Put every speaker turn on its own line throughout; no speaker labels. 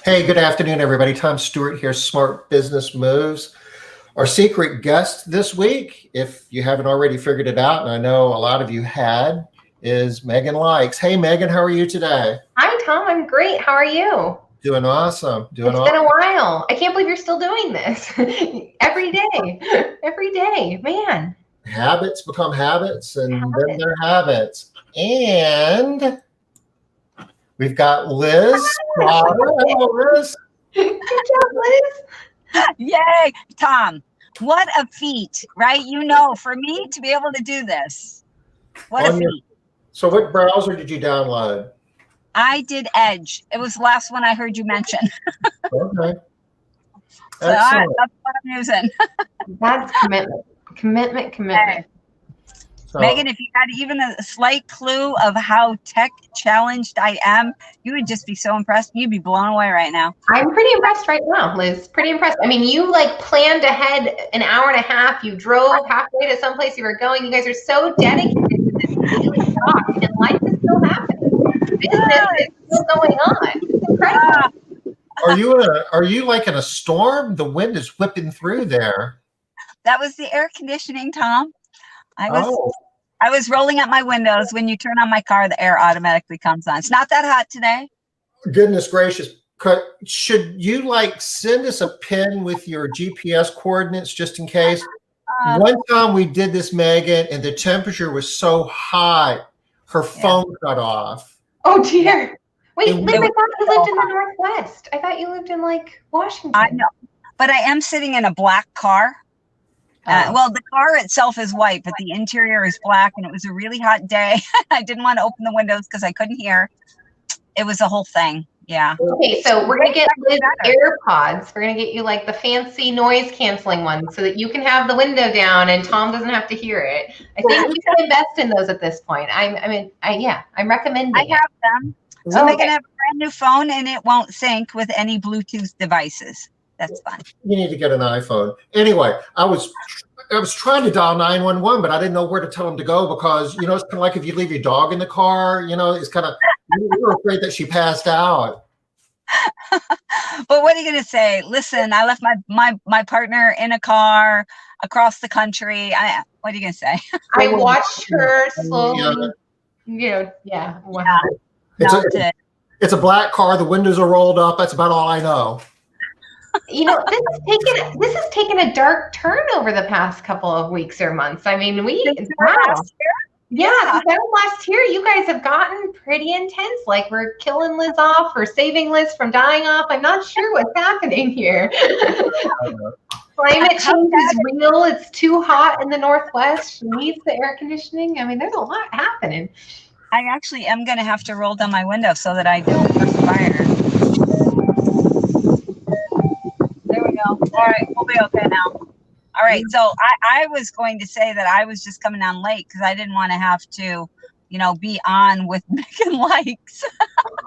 Hey, good afternoon, everybody. Tom Stewart here, Smart Business Moves. Our secret guest this week, if you haven't already figured it out, and I know a lot of you had, is Meaghan Likes. Hey, Meaghan, how are you today?
Hi, Tom. I'm great. How are you?
Doing awesome.
It's been a while. I can't believe you're still doing this every day. Every day, man.
Habits become habits, and then they're habits. And we've got Liz. Hello, Liz.
Good job, Liz.
Yay, Tom. What a feat, right? For me to be able to do this. What a feat.
So what browser did you download?
I did Edge. It was the last one I heard you mention.
Okay.
So that's what I'm using.
That's commitment. Commitment.
So,
Meaghan, if you had even a slight clue of how tech challenged I am, you would just be so impressed. You'd be blown away right now.
I'm pretty impressed right now, Liz. Pretty impressed. I mean, you planned ahead an hour and a half. You drove halfway to someplace you were going. You guys are so dedicated to this daily talk, and life is still happening. Business is still going on. It's incredible.
Are you like in a storm? The wind is whipping through there.
That was the air conditioning, Tom. I was rolling up my windows. When you turn on my car, the air automatically comes on. It's not that hot today.
Goodness gracious. Should you send us a pin with your GPS coordinates just in case? One time we did this, Meaghan, and the temperature was so hot, her phone cut off.
Oh, dear. Wait, Liz, I thought you lived in the Northwest. I thought you lived in Washington.
I know, but I am sitting in a black car. Well, the car itself is white, but the interior is black, and it was a really hot day. I didn't want to open the windows because I couldn't hear. It was a whole thing. Yeah.
Okay, so we're going to get Liz AirPods. We're going to get you the fancy noise canceling ones so that you can have the window down and Tom doesn't have to hear it. I think you should invest in those at this point. I'm recommending
I have them. So they can have a brand new phone and it won't sync with any Bluetooth devices. That's fun.
You need to get an iPhone. Anyway, I was trying to dial 911, but I didn't know where to tell them to go because, it's kind of like if you leave your dog in the car, it's kind of, we were afraid that she passed out.
But what are you going to say? Listen, I left my partner in a car across the country. What are you going to say?
I watched her slowly, Wow.
It's a black car. The windows are rolled up. That's about all I know.
This has taken a dark turn over the past couple of weeks or months. I mean, last year, you guys have gotten pretty intense. We're killing Liz off or saving Liz from dying off. I'm not sure what's happening here. Climate change is real. It's too hot in the Northwest. She needs the air conditioning. I mean, there's a lot happening.
I actually am going to have to roll down my window so that I don't perspire. There we go. All right, we'll be okay now. All right, so I was going to say that I was just coming on late because I didn't want to have to, be on with Meaghan Likes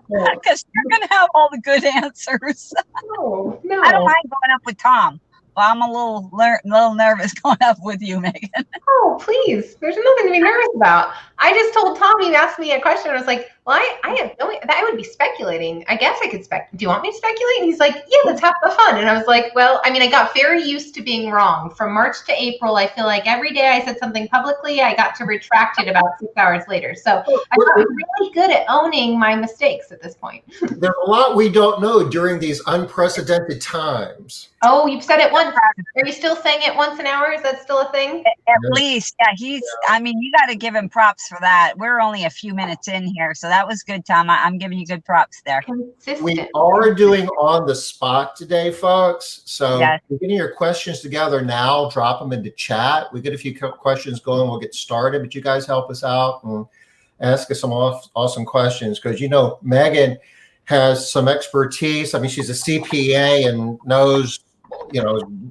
because you're going to have all the good answers.
No.
I don't mind going up with Tom. Well, I'm a little nervous going up with you, Meaghan.
Oh, please. There's nothing to be nervous about. I just told Tom, he asked me a question. I was like, well, I have no, I would be speculating. I guess I could do you want me to speculate? And he's like, yeah, let's have the fun. And I was like, well, I mean, I got very used to being wrong. From March to April, I feel like every day I said something publicly, I got to retract it about 6 hours later. So I got really good at owning my mistakes at this point.
There's a lot we don't know during these unprecedented times.
Oh, you've said it once. Are you still saying it once an hour? Is that still a thing?
At least, yeah. I mean, you got to give him props for that. We're only a few minutes in here, so that was good, Tom. I'm giving you good props there.
Consistent.
We are doing on the spot today, folks. So You're getting your questions together now. Drop them into chat. We get a few questions going. We'll get started, but you guys help us out and ask us some awesome questions because, Meaghan has some expertise. I mean, she's a CPA and knows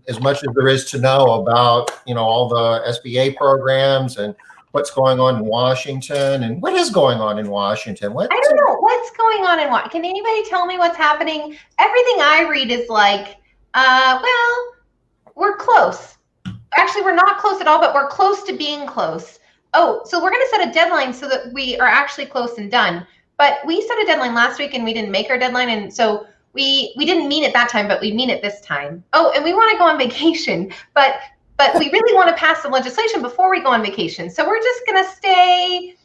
as much as there is to know about, all the SBA programs and what's going on in Washington and what is going on in Washington.
I don't know what's going on in Washington. Can anybody tell me what's happening? Everything I read is well, we're close. Actually, we're not close at all, but we're close to being close. Oh, so we're going to set a deadline so that we are actually close and done. But we set a deadline last week and we didn't make our deadline. And so we didn't mean it that time, but we mean it this time. Oh, and we want to go on vacation, but we really want to pass some legislation before we go on vacation. So we're just going to stay.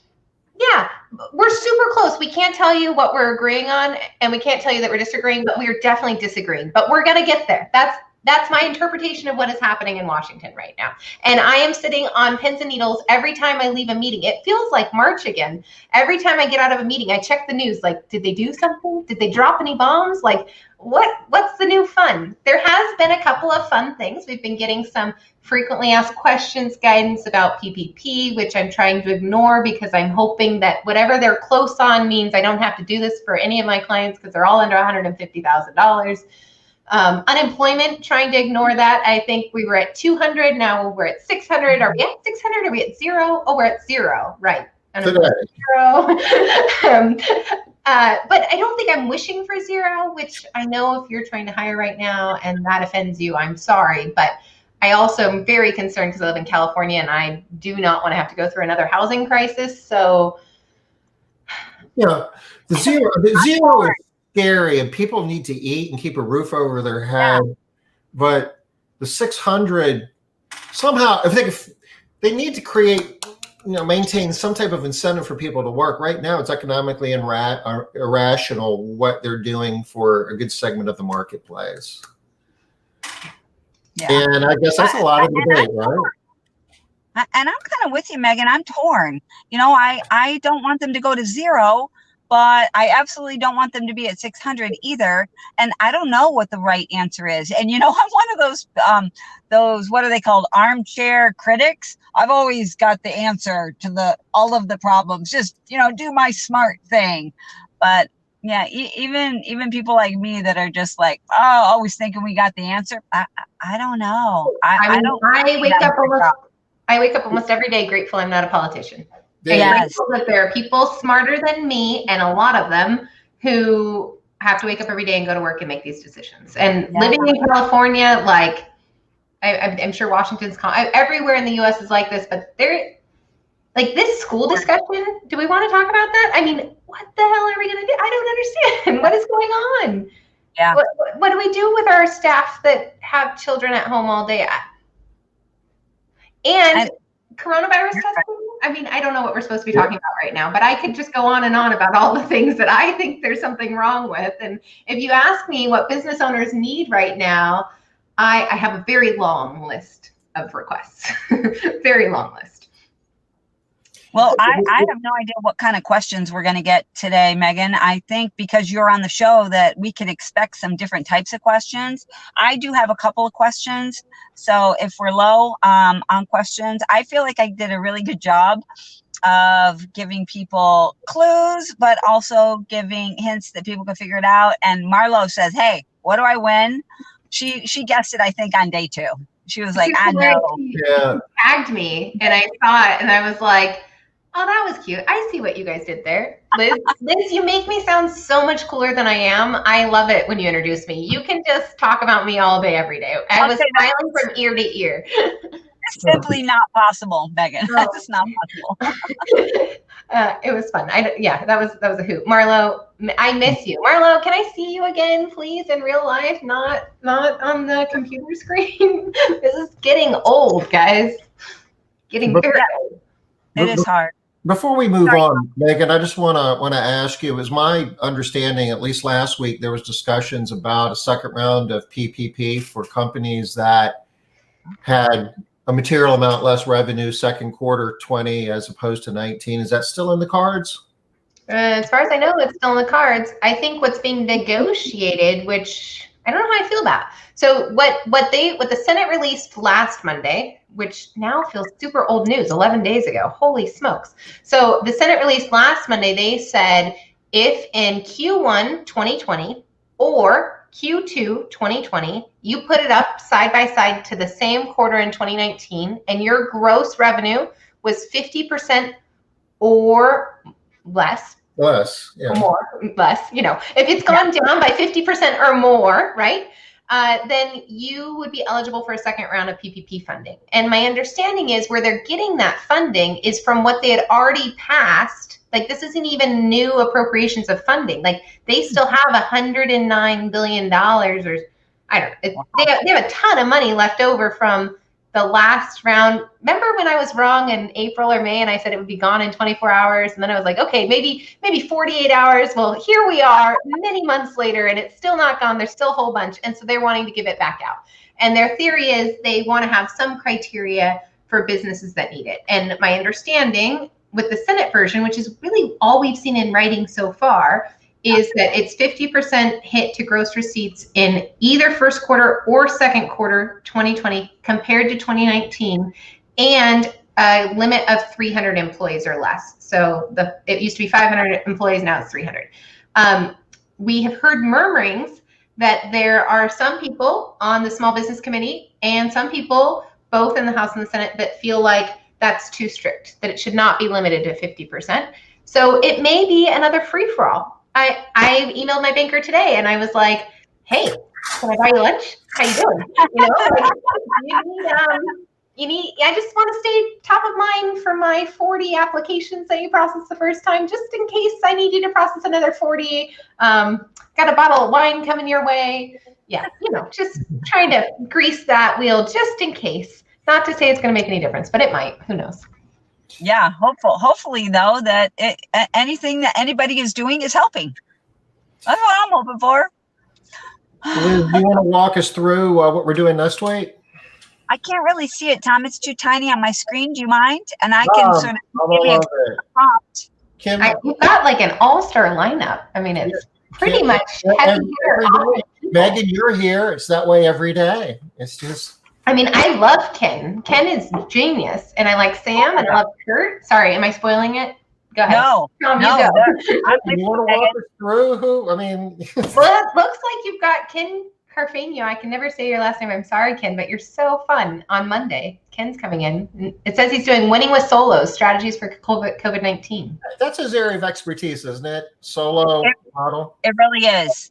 Yeah, we're super close. We can't tell you what we're agreeing on, and we can't tell you that we're disagreeing, but we're definitely disagreeing. But we're going to get there. That's my interpretation of what is happening in Washington right now. And I am sitting on pins and needles every time I leave a meeting. It feels like March again. Every time I get out of a meeting, I check the news. Like, did they do something? Did they drop any bombs? Like, what's the new fun? There has been a couple of fun things. We've been getting some frequently asked questions guidance about PPP, which I'm trying to ignore because I'm hoping that whatever they're close on means I don't have to do this for any of my clients because they're all under $150,000. Unemployment, trying to ignore that. I think we were at 200. Now we're at 600. Are we at 600? Are we at 0? Oh, we're at 0. Right.
Today.
0. But I don't think I'm wishing for 0, which I know if you're trying to hire right now and that offends you, I'm sorry. But I also am very concerned because I live in California and I do not want to have to go through another housing crisis. So,
yeah, the zero is scary, and people need to eat and keep a roof over their head. Yeah. But the 600 somehow, if they need to create, maintain some type of incentive for people to work. Right now, it's economically irrational what they're doing for a good segment of the marketplace. Yeah. And I guess that's a lot of debate, right?
And I'm kind of with you, Meaghan. I'm torn. I don't want them to go to 0, but I absolutely don't want them to be at 600 either. And I don't know what the right answer is. And I'm one of those what are they called, armchair critics. I've always got the answer to all of the problems. Just do my smart thing. But yeah, even people like me that are just like, oh, always thinking we got the answer. I don't know. I
wake up almost every day grateful I'm not a politician.
Yes.
That there are people smarter than me, and a lot of them who have to wake up every day and go to work and make these decisions. And living in California, like I'm sure Washington's everywhere in the U.S. is like this, but like this school discussion. Do we want to talk about that? I mean, what the hell are we going to do? I don't understand. What is going on?
Yeah.
What do we do with our staff that have children at home all day? And coronavirus testing. I mean, I don't know what we're supposed to be talking about right now, but I could just go on and on about all the things that I think there's something wrong with. And if you ask me what business owners need right now, I have a very long list of requests, very long list.
Well, I have no idea what kind of questions we're going to get today, Meaghan. I think because you're on the show that we can expect some different types of questions. I do have a couple of questions. So if we're low on questions, I feel like I did a really good job of giving people clues, but also giving hints that people can figure it out. And Marlo says, hey, what do I win? She guessed it, I think, on day 2. She was like, I know.
Yeah. She tagged me and I saw it and I was like, oh, that was cute. I see what you guys did there. Liz, you make me sound so much cooler than I am. I love it when you introduce me. You can just talk about me all day, every day. I was smiling from ear to ear.
It's simply not possible, Meaghan.
Oh.
It's not possible.
It was fun. That was a hoot. Marlo, I miss you. Marlo, can I see you again, please, in real life? Not on the computer screen. This is getting old, guys. Getting very old.
It is hard.
Before we move on, Meaghan, I just want to ask you, it was my understanding, at least last week, there was discussions about a second round of PPP for companies that had a material amount less revenue second quarter 20 as opposed to 19. Is that still in the cards?
As far as I know, it's still in the cards. I think what's being negotiated, which I don't know how I feel about. So what the Senate released last Monday, which now feels super old news, 11 days ago. Holy smokes. So the Senate released last Monday, they said if in Q1 2020 or Q2 2020, you put it up side by side to the same quarter in 2019 and your gross revenue was 50% or less.
Less, yeah.
More, less, if it's gone down by 50% or more, right? then you would be eligible for a second round of PPP funding. And my understanding is where they're getting that funding is from what they had already passed. Like, this isn't even new appropriations of funding. Like, they still have $109 billion, or I don't know. They have a ton of money left over from the last round. Remember when I was wrong in April or May and I said it would be gone in 24 hours? And then I was like, okay, maybe 48 hours. Well, here we are many months later and it's still not gone. There's still a whole bunch. And so they're wanting to give it back out. And their theory is they want to have some criteria for businesses that need it. And my understanding with the Senate version, which is really all we've seen in writing so far, is that it's 50% hit to gross receipts in either first quarter or second quarter 2020 compared to 2019, and a limit of 300 employees or less. So it used to be 500 employees, now it's 300. We have heard murmurings that there are some people on the Small Business Committee and some people both in the House and the Senate that feel like that's too strict, that it should not be limited to 50%. So it may be another free-for-all. I emailed my banker today and I was like, hey, can I buy you lunch? How you doing? You know, like, I just want to stay top of mind for my 40 applications that you processed the first time, just in case I need you to process another 40. Got a bottle of wine coming your way. Yeah, you know, just trying to grease that wheel just in case. Not to say it's going to make any difference, but it might. Who knows?
Yeah, hopefully though that anything that anybody is doing is helping. That's what I'm hoping for.
Liz, do you want to walk us through what we're doing next week?
I can't really see it, Tom. It's too tiny on my screen. Do you mind? And I can sort of give you a prompt.
You've got like an all-star lineup. I mean, it's pretty much heavy hitter.
Meaghan, you're here. It's that way every day. It's just.
I mean, I love Ken. Ken is genius, and I like Sam, and I love Kurt. Sorry, am I spoiling it? Go ahead.
No.
You want
to walk us through who? I mean,
well, it looks like you've got Ken Carfagno. I can never say your last name. I'm sorry, Ken, but you're so fun on Monday. Ken's coming in. It says he's doing Winning with Solos, Strategies for COVID-19.
That's his area of expertise, isn't it? Solo model.
It really is.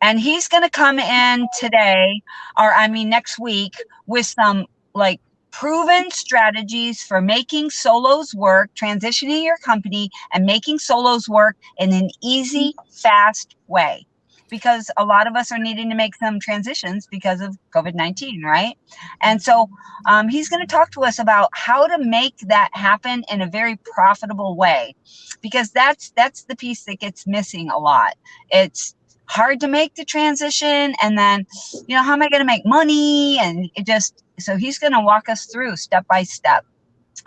And he's going to come in today, next week, with some like proven strategies for making solos work, transitioning your company and making solos work in an easy, fast way. Because a lot of us are needing to make some transitions because of COVID-19, right? And so he's going to talk to us about how to make that happen in a very profitable way, because that's the piece that gets missing a lot. It's hard to make the transition, and then, you know, how am I going to make money? And so he's going to walk us through step by step.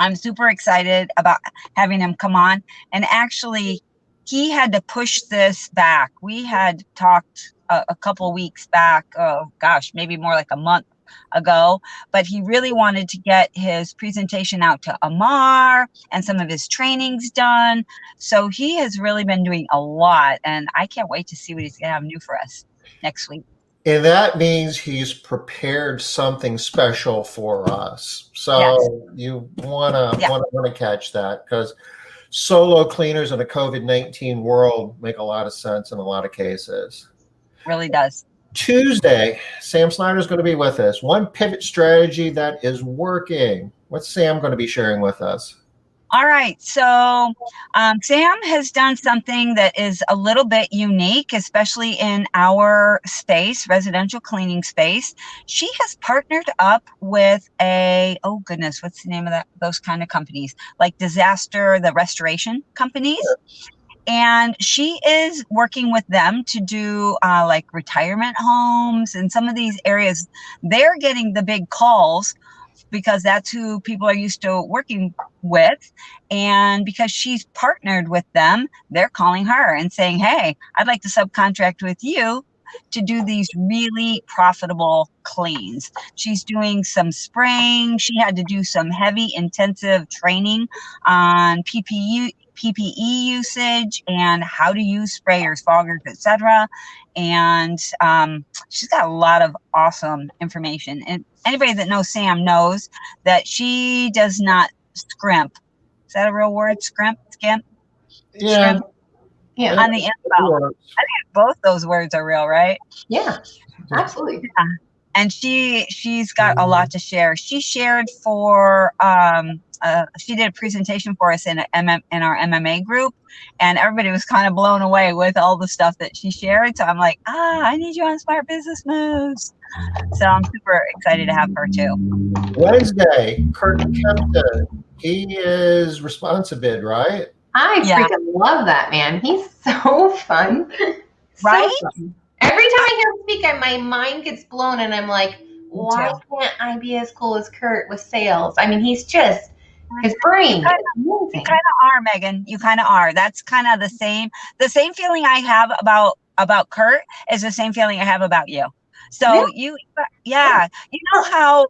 I'm super excited about having him come on. And actually, he had to push this back. We had talked a couple weeks back, maybe more like a month ago, but he really wanted to get his presentation out to Amar and some of his trainings done. So he has really been doing a lot, and I can't wait to see what he's gonna have new for us next week.
And that means he's prepared something special for us. So yes. You wanna catch that, because solo cleaners in a COVID-19 world make a lot of sense in a lot of cases.
Really does.
Tuesday, Sam Snyder is going to be with us. One pivot strategy that is working. What's Sam going to be sharing with us?
All right. So Sam has done something that is a little bit unique, especially in our space, residential cleaning space. She has partnered up with what's the name of those kind of companies, like the restoration companies. Sure. And she is working with them to do like retirement homes and some of these areas. They're getting the big calls because that's who people are used to working with. And because she's partnered with them, they're calling her and saying, hey, I'd like to subcontract with you to do these really profitable cleans. She's doing some spraying. She had to do some heavy intensive training on PPE usage and how to use sprayers, foggers, etc. And she's got a lot of awesome information. And anybody that knows Sam knows that she does not scrimp. Is that a real word? Scrimp? Skimp?
Yeah.
Shrimp?
Yeah.
On the info. I think both those words are real, right?
Yeah, absolutely.
Yeah. And she's got a lot to share. She shared for she did a presentation for us in our MMA group, and everybody was kind of blown away with all the stuff that she shared. So I'm like, I need you on Smart Business Moves. So I'm super excited to have her too.
Wednesday, Kurt Kempton. He is Responsibid, right?
I freaking love that man. He's so fun.
Right?
So fun. Every time I hear him speak, my mind gets blown, and I'm like, why can't I be as cool as Kurt with sales? I mean, he's just his brain.
You kind of are, Meaghan. You kind of are. That's kind of the same feeling I have about Kurt is the same feeling I have about you. So you know how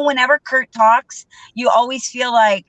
whenever Kurt talks, you always feel like,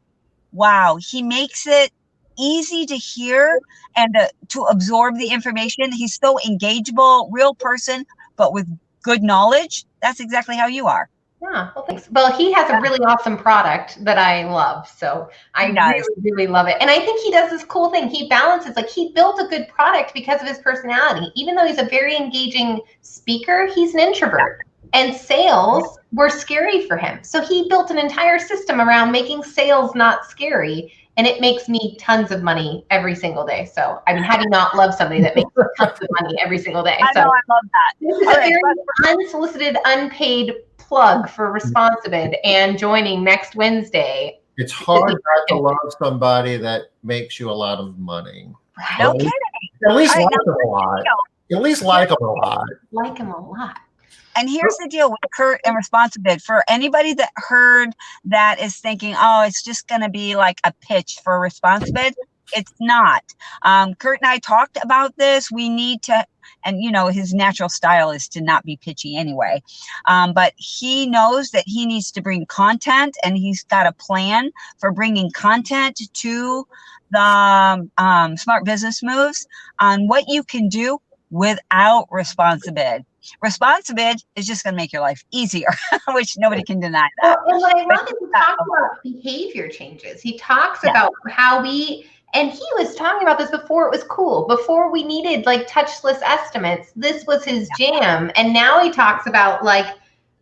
wow, he makes it easy to hear and to absorb the information. He's so engageable, real person, but with good knowledge. That's exactly how you are.
Yeah, well, thanks. Well, he has a really awesome product that I love. So I really, really love it. And I think he does this cool thing. He balances, like he built a good product because of his personality. Even though he's a very engaging speaker, he's an introvert. And sales were scary for him. So he built an entire system around making sales not scary. And it makes me tons of money every single day. So, I mean, how do you not love somebody that makes tons of money every single day?
I know, I love that.
This is a very unsolicited, unpaid plug for Responsibid and joining next Wednesday.
It's hard not to love somebody that makes you a lot of money.
No kidding.
At least like them a lot. At least like them a lot.
Like them a lot.
And here's the deal with Kurt and Responsibid. For anybody that heard that is thinking, oh, it's just going to be like a pitch for Responsibid. It's not. Kurt and I talked about this. We need to, and you know, his natural style is to not be pitchy anyway. But he knows that he needs to bring content, and he's got a plan for bringing content to the Smart Business Moves on what you can do without Responsibid. Responsibid is just going to make your life easier, which nobody can deny that.
Well, and what I love is he talks about behavior changes. He talks about how and he was talking about this before it was cool, before we needed like touchless estimates. This was his jam. And now he talks about like,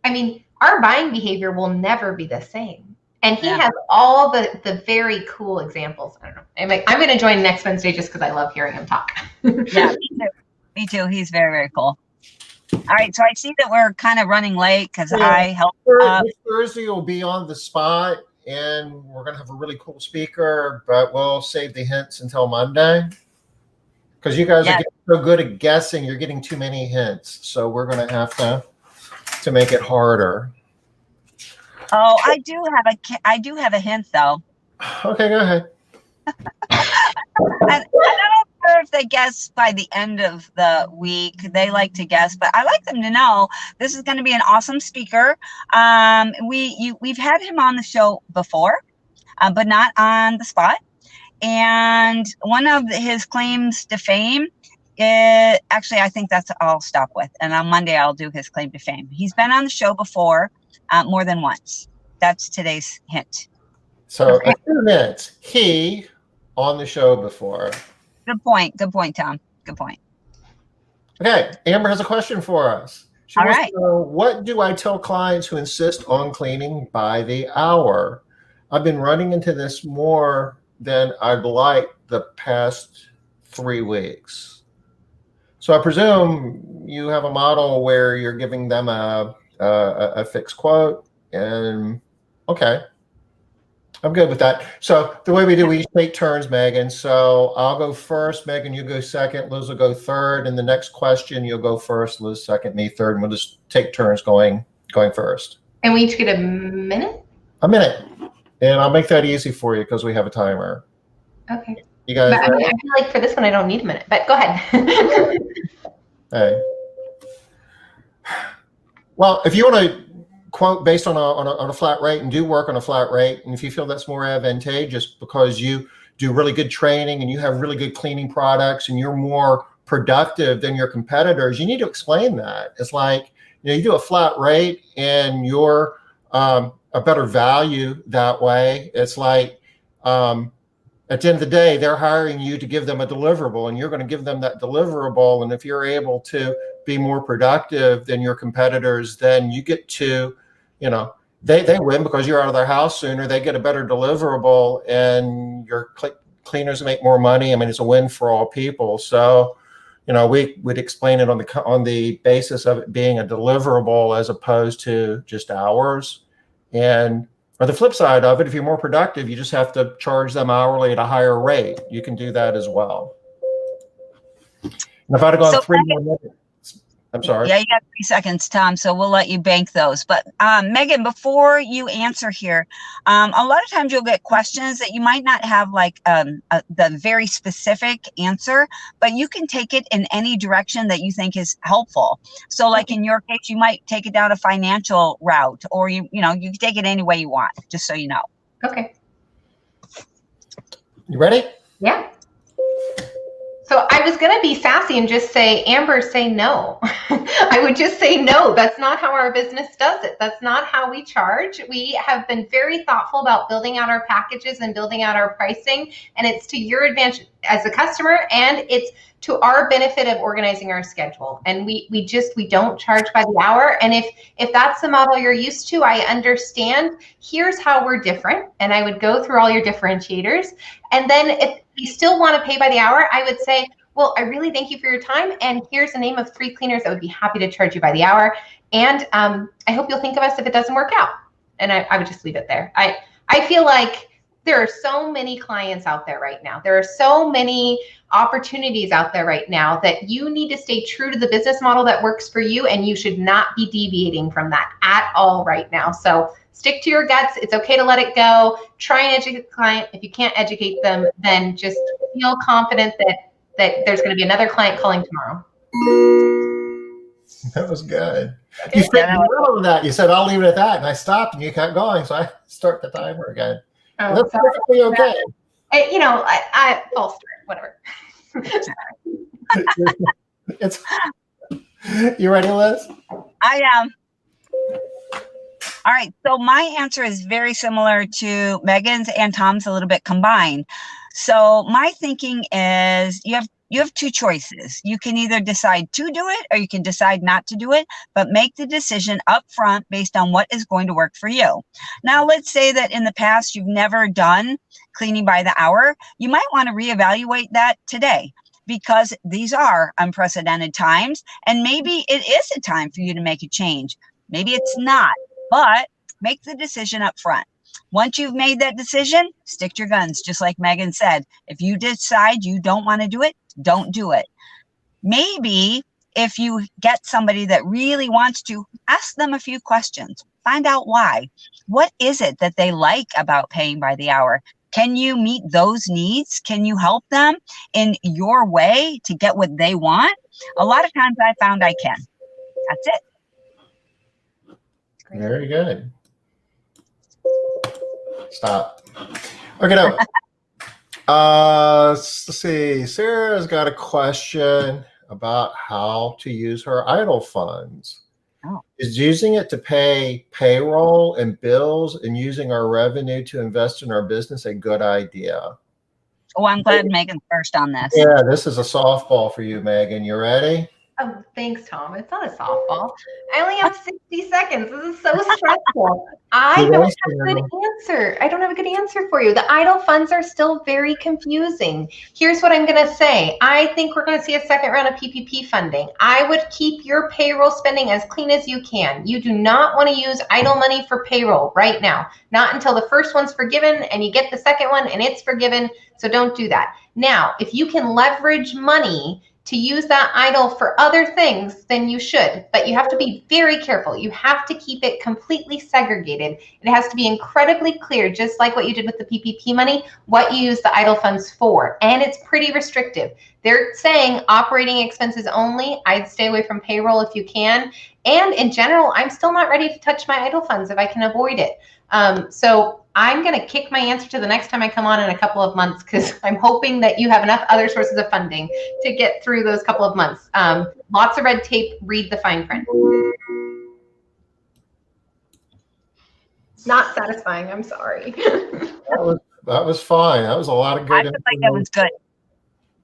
I mean, our buying behavior will never be the same. And he has all the very cool examples. I don't know. I'm going to join next Wednesday just because I love hearing him talk.
Yeah, me too. He's very, very cool. All right, so I see that we're kind of running late because I helped.
Thursday will be on the spot, and we're going to have a really cool speaker, but we'll save the hints until Monday because you guys are getting so good at guessing. You're getting too many hints, so we're going to have to make it harder.
Oh, I do have a hint though.
Okay, go ahead.
I don't care if they guess by the end of the week. They like to guess, but I like them to know this is going to be an awesome speaker. We've had him on the show before, but not on the spot. And one of his claims to fame is actually, I think that's I'll stop with. And on Monday, I'll do his claim to fame. He's been on the show before more than once. That's today's hint.
So a few minutes. He on the show before.
Good point. Good point, Tom. Good point.
Okay, Amber has a question for us. She
All
wants
right.
to know, what do I tell clients who insist on cleaning by the hour? I've been running into this more than I'd like the past 3 weeks. So I presume you have a model where you're giving them a fixed quote, and okay. I'm good with that. So the way we do, we each take turns, Meaghan. So I'll go first, Meaghan, you go second, Liz will go third, and the next question you'll go first, Liz second, me third, and we'll just take turns going first.
And we each get a minute?
A minute. And I'll make that easy for you because we have a timer.
Okay.
You guys
I feel like for this one I don't need a minute, but go ahead.
Hey. Well, if you want to quote based on a flat rate and do work on a flat rate, and if you feel that's more advantageous because you do really good training and you have really good cleaning products and you're more productive than your competitors, you need to explain that. It's like, you do a flat rate and you're a better value that way. It's like at the end of the day, they're hiring you to give them a deliverable, and you're going to give them that deliverable. And if you're able to be more productive than your competitors, then you get to, they win because you're out of their house sooner. They get a better deliverable, and your cleaners make more money. I mean, it's a win for all people. So, we would explain it on the basis of it being a deliverable as opposed to just hours. And or the flip side of it, if you're more productive, you just have to charge them hourly at a higher rate. You can do that as well. And if I'd have gone 3 more minutes, I'm sorry.
Yeah, you got 3 seconds, Tom, so we'll let you bank those. But Meaghan, before you answer here, a lot of times you'll get questions that you might not have like the very specific answer, but you can take it in any direction that you think is helpful. So like in your case, you might take it down a financial route, or you can take it any way you want, just so you know.
Okay.
You ready?
Yeah. So I was going to be sassy and just say, Amber, say no. I would just say no. That's not how our business does it. That's not how we charge. We have been very thoughtful about building out our packages and building out our pricing. And it's to your advantage as a customer, and it's to our benefit of organizing our schedule. And we don't charge by the hour. And if that's the model you're used to, I understand. Here's how we're different. And I would go through all your differentiators. And then if you still want to pay by the hour, I would say, well, I really thank you for your time. And here's the name of 3 cleaners that would be happy to charge you by the hour. And I hope you'll think of us if it doesn't work out. And I would just leave it there. I feel like there are so many clients out there right now. There are so many opportunities out there right now that you need to stay true to the business model that works for you. And you should not be deviating from that at all right now. So stick to your guts. It's okay to let it go. Try and educate the client. If you can't educate them, then just feel confident that there's going to be another client calling tomorrow.
That was good.
Okay.
You said that. You said, I'll leave it at that. And I stopped and you kept going. So I start the timer again.
Oh,
that's perfectly okay.
I false start, whatever.
You ready, Liz?
I am. All right. So my answer is very similar to Meaghan's and Tom's, a little bit combined. So my thinking is you have 2 choices. You can either decide to do it or you can decide not to do it, but make the decision up front based on what is going to work for you. Now, let's say that in the past you've never done cleaning by the hour. You might want to reevaluate that today, because these are unprecedented times, and maybe it is a time for you to make a change. Maybe it's not, but make the decision up front. Once you've made that decision, stick to your guns, just like Meaghan said. If you decide you don't want to do it, don't do it. Maybe if you get somebody that really wants to, ask them a few questions. Find out why. What is it that they like about paying by the hour? Can you meet those needs? Can you help them in your way to get what they want? A lot of times I found I can. That's it.
Very good. Stop. Okay, now, let's see. Sarah's got a question about how to use her idle funds.
Oh.
Is using it to pay payroll and bills and using our revenue to invest in our business a good idea?
Oh, I'm glad Meaghan's first on this.
Yeah, this is a softball for you, Meaghan. You ready?
Oh, thanks, Tom. It's not a softball. I only have 60 seconds. This is so stressful. I don't have a good answer. I don't have a good answer for you. The idle funds are still very confusing. Here's what I'm going to say. I think we're going to see a second round of PPP funding. I would keep your payroll spending as clean as you can. You do not want to use idle money for payroll right now. Not until the first one's forgiven and you get the second one and it's forgiven. So don't do that. Now, if you can leverage money to use that idle for other things, then you should. But you have to be very careful. You have to keep it completely segregated. It has to be incredibly clear, just like what you did with the PPP money, what you use the idle funds for. And it's pretty restrictive. They're saying operating expenses only. I'd stay away from payroll if you can. And in general, I'm still not ready to touch my idle funds if I can avoid it. So I'm going to kick my answer to the next time I come on in a couple of months, because I'm hoping that you have enough other sources of funding to get through those couple of months. Lots of red tape. Read the fine print. Not satisfying. I'm sorry.
That was fine. That was a lot of good
I feel like that was good.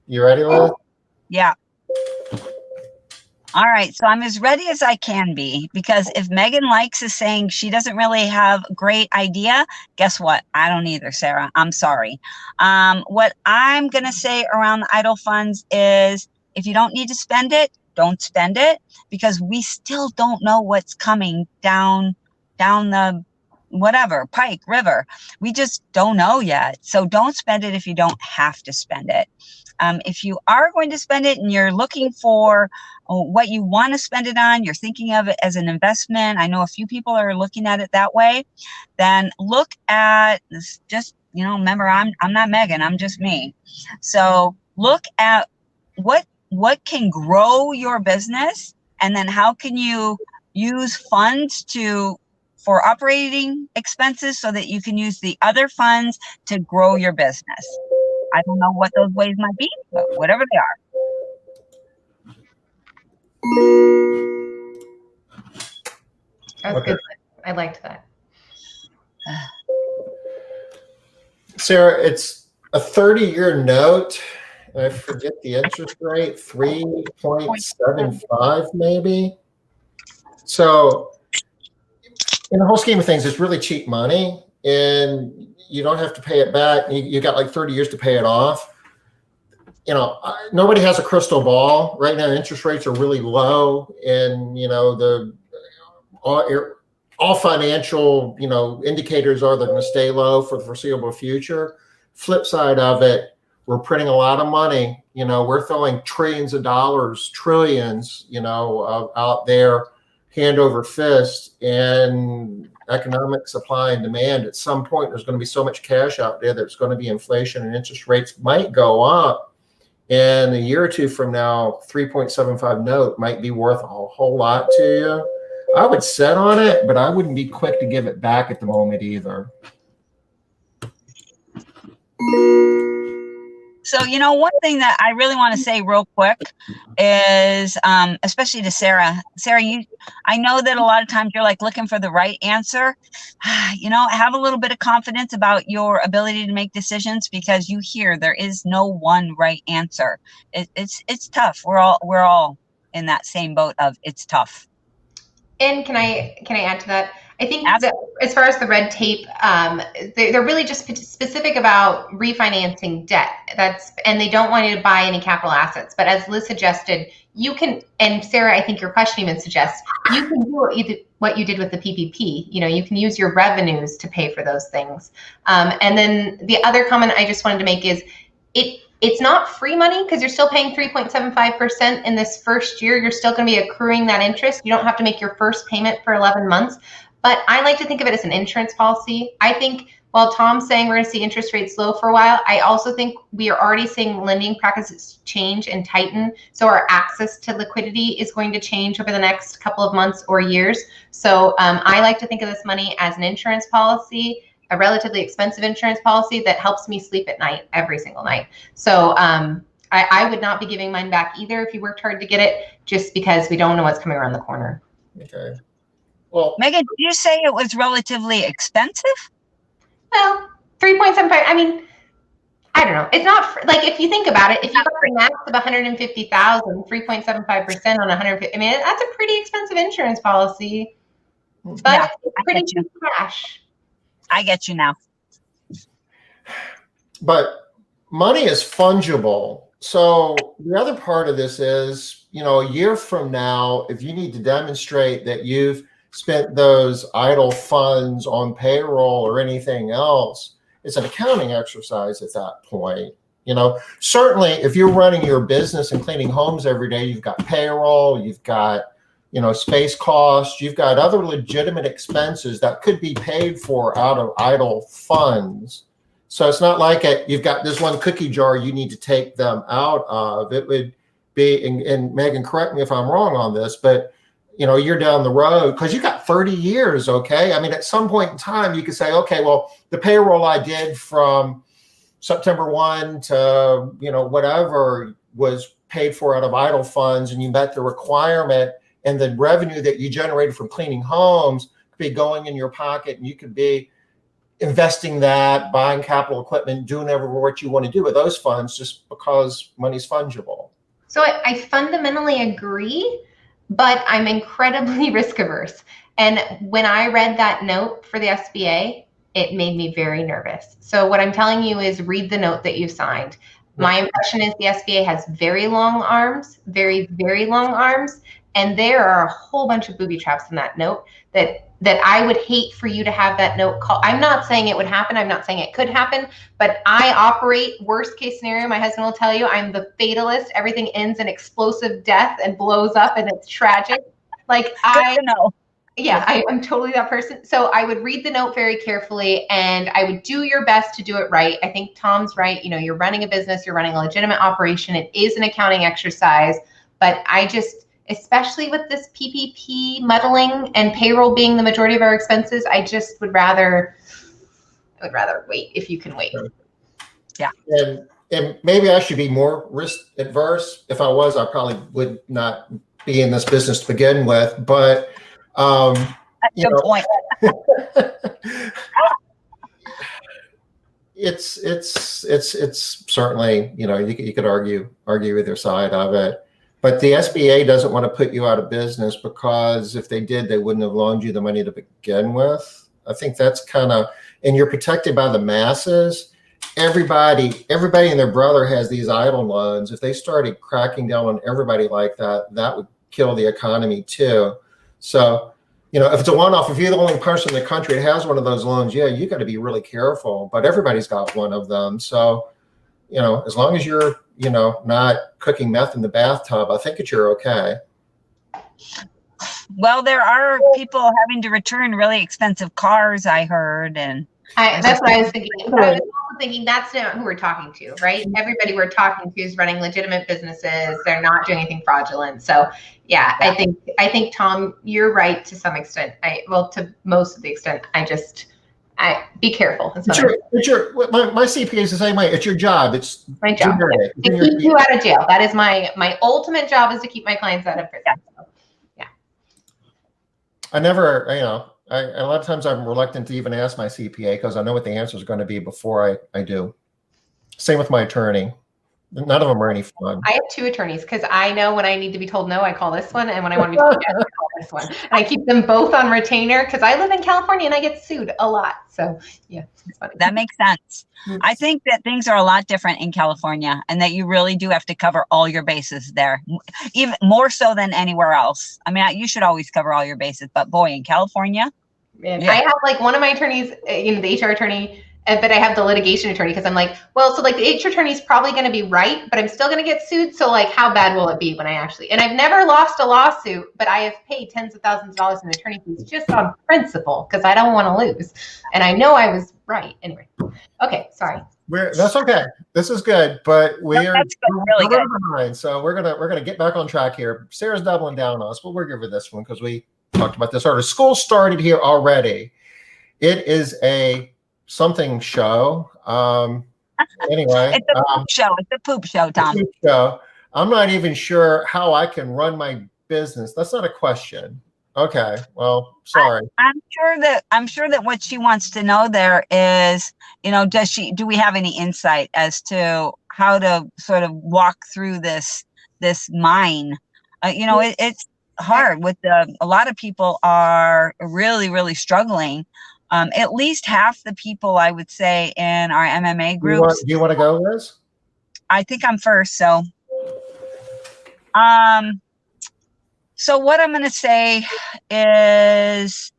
You ready, Liz?
Yeah. All right, so I'm as ready as I can be, because if Meaghan Likes is saying she doesn't really have a great idea, guess what? I don't either, Sarah. I'm sorry. What I'm going to say around the idle funds is, if you don't need to spend it, don't spend it, because we still don't know what's coming down the whatever, pike, river. We just don't know yet. So don't spend it if you don't have to spend it. If you are going to spend it and you're looking for what you want to spend it on, you're thinking of it as an investment, I know a few people are looking at it that way, then look at this. Just, remember, I'm not Meaghan, I'm just me. So look at what can grow your business, and then how can you use funds for operating expenses so that you can use the other funds to grow your business. I don't know what those ways might be, but whatever they are.
That was good. I liked that.
Sarah, it's a 30-year note. I forget the interest rate, 3.75 maybe. So in the whole scheme of things, it's really cheap money, and you don't have to pay it back. You got like 30 years to pay it off. Nobody has a crystal ball. Right now, interest rates are really low, and all financial indicators are they're going to stay low for the foreseeable future. Flip side of it, we're printing a lot of money. We're throwing trillions of dollars, trillions, out there, hand over fist, and economic supply and demand. At some point, there's going to be so much cash out there that it's going to be inflation, and interest rates might go up. And a year or two from now, 3.75 note might be worth a whole lot to you. I would sit on it, but I wouldn't be quick to give it back at the moment either.
So, one thing that I really want to say real quick is, especially to Sarah. Sarah, I know that a lot of times you're like looking for the right answer. Have a little bit of confidence about your ability to make decisions, because there is no one right answer. It's tough. We're all in that same boat of it's tough.
And can I add to that? I think that as far as the red tape, they're really just specific about refinancing debt. And they don't want you to buy any capital assets. But as Liz suggested, you can, and Sarah, I think your question even suggests, you can do what you did with the PPP. You can use your revenues to pay for those things. And then the other comment I just wanted to make is it's not free money, because you're still paying 3.75% in this first year. You're still going to be accruing that interest. You don't have to make your first payment for 11 months. But I like to think of it as an insurance policy. I think while Tom's saying we're going to see interest rates low for a while, I also think we are already seeing lending practices change and tighten. So our access to liquidity is going to change over the next couple of months or years. So I like to think of this money as an insurance policy, a relatively expensive insurance policy that helps me sleep at night every single night. So I would not be giving mine back either if you worked hard to get it, just because we don't know what's coming around the corner.
Okay. Well,
Meaghan, did you say it was relatively expensive?
Well, 3.75. I mean, I don't know. It's not like, if you think about it, if you got the max of 150,000, 3.75% on 150. I mean, that's a pretty expensive insurance policy, but
yeah,
it's pretty cheap cash.
I get you now.
But money is fungible. So the other part of this is, a year from now, if you need to demonstrate that you've spent those idle funds on payroll or anything else, it's an accounting exercise at that point. Certainly if you're running your business and cleaning homes every day, you've got payroll, you've got, space costs, you've got other legitimate expenses that could be paid for out of idle funds. So it's not like you've got this one cookie jar you need to take them out of. It would be, and Meaghan, correct me if I'm wrong on this, but you're down the road because you got 30 years. Okay. I mean, at some point in time, you could say, okay, well, the payroll I did from September 1 to, whatever was paid for out of idle funds, and you met the requirement, and the revenue that you generated from cleaning homes could be going in your pocket, and you could be investing that, buying capital equipment, doing what you want to do with those funds just because money's fungible.
So I fundamentally agree, but I'm incredibly risk averse. And when I read that note for the SBA, it made me very nervous. So what I'm telling you is read the note that you signed. My impression is the SBA has very long arms, very, very long arms. And there are a whole bunch of booby traps in that note that I would hate for you to have that note call. I'm not saying it would happen. I'm not saying it could happen, but I operate worst case scenario. My husband will tell you I'm the fatalist. Everything ends in explosive death and blows up and it's tragic. Like I'm totally that person. So I would read the note very carefully and I would do your best to do it right. I think Tom's right. You know, you're running a business, you're running a legitimate operation. It is an accounting exercise, but I just, especially with this PPP muddling and payroll being the majority of our expenses, I would rather wait if you can wait.
Yeah.
And maybe I should be more risk adverse. If I was, I probably would not be in this business to begin with, but
that's a good point.
It's certainly, you know, you could argue either side of it, but the SBA doesn't want to put you out of business because if they did, they wouldn't have loaned you the money to begin with. I think that's kind of, and you're protected by the masses. Everybody and their brother has these idle loans. If they started cracking down on everybody like that, that would kill the economy too. So, you know, if it's a one-off, if you're the only person in the country that has one of those loans, yeah, you got to be really careful. But everybody's got one of them. So, you know, as long as you're, you know, not cooking meth in the bathtub, I think that you're okay.
Well, there are people having to return really expensive cars, I heard, and
that's what I was thinking. But I was also thinking that's not who we're talking to, right? Everybody we're talking to is running legitimate businesses. They're not doing anything fraudulent. So yeah. I think Tom, you're right to some extent. To most of the extent. I be careful.
My CPA is the same way. It's your job. It's
my job to keep you out of jail. That is my ultimate job, is to keep my clients out of prison. So, yeah.
I never, you know, a lot of times I'm reluctant to even ask my CPA because I know what the answer is going to be before I do. Same with my attorney. None of them are any fun.
I have two attorneys because I know when I need to be told no, I call this one, and when I want to be told yes, I call this one. And I keep them both on retainer because I live in California and I get sued a lot. So yeah, it's funny.
That makes sense. I think that things are a lot different in California, and that you really do have to cover all your bases there, even more so than anywhere else. I mean, you should always cover all your bases, but boy, in California,
man, yeah. I have like one of my attorneys, you know, the HR attorney. But I have the litigation attorney because I'm like, well, so like the HR attorney is probably going to be right, but I'm still going to get sued. So like, how bad will it be when I actually, and I've never lost a lawsuit, but I have paid tens of thousands of dollars in attorney fees just on principle because I don't want to lose. And I know I was right. Anyway. Okay. Sorry.
That's okay. This is good, but we're
really good.
Behind, so we're gonna get back on track here. Sarah's doubling down on us, but we'll give her this one because we talked about this already. School started here already. It is a something show. Anyway,
it's a poop show. It's a poop show, Tom.
Poop show. I'm not even sure how I can run my business. That's not a question. Okay. Well, sorry.
I'm sure that what she wants to know there is, you know, do we have any insight as to how to sort of walk through this mine? You know, it's hard with a lot of people are really, really struggling. At least half the people, I would say, in our MMA groups.
Do you want to go, Liz?
I think I'm first. So, so what I'm going to say is,